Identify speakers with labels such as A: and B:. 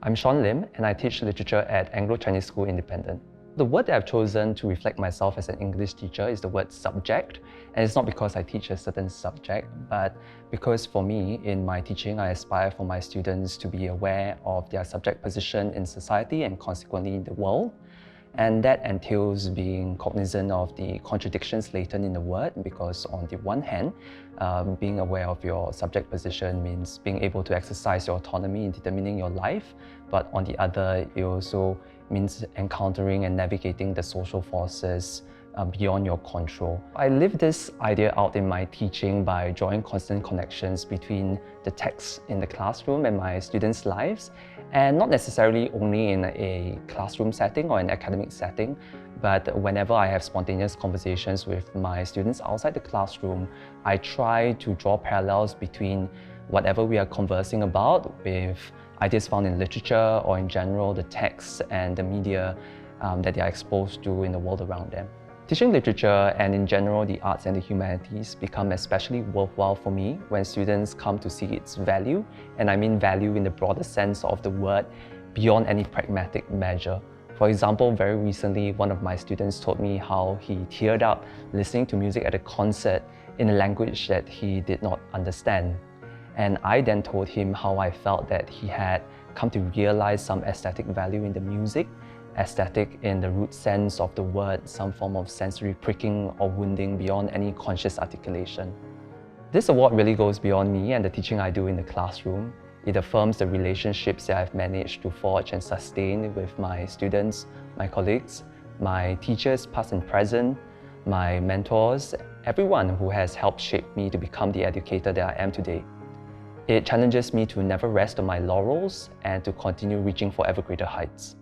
A: I'm Shawn Lim, and I teach literature at Anglo-Chinese School Independent. The word that I've chosen to reflect myself as an English teacher is the word subject. And it's not because I teach a certain subject, but because for me, in my teaching, I aspire for my students to be aware of their subject position in society and consequently in the world. And that entails being cognizant of the contradictions latent in the word, because on the one hand, being aware of your subject position means being able to exercise your autonomy in determining your life, but on the other, it also means encountering and navigating the social forces beyond your control. I live this idea out in my teaching by drawing constant connections between the text in the classroom and my students' lives, and not necessarily only in a classroom setting or an academic setting, but whenever I have spontaneous conversations with my students outside the classroom, I try to draw parallels between whatever we are conversing about with ideas found in literature or in general the texts and the media that they are exposed to in the world around them. Teaching literature and in general the arts and the humanities become especially worthwhile for me when students come to see its value, and I mean value in the broader sense of the word, beyond any pragmatic measure. For example, very recently, one of my students told me how he teared up listening to music at a concert in a language that he did not understand. And I then told him how I felt that he had come to realize some aesthetic value in the music, aesthetic in the root sense of the word, some form of sensory pricking or wounding beyond any conscious articulation. This award really goes beyond me and the teaching I do in the classroom. It affirms the relationships that I've managed to forge and sustain with my students, my colleagues, my teachers past and present, my mentors, everyone who has helped shape me to become the educator that I am today. It challenges me to never rest on my laurels and to continue reaching for ever greater heights.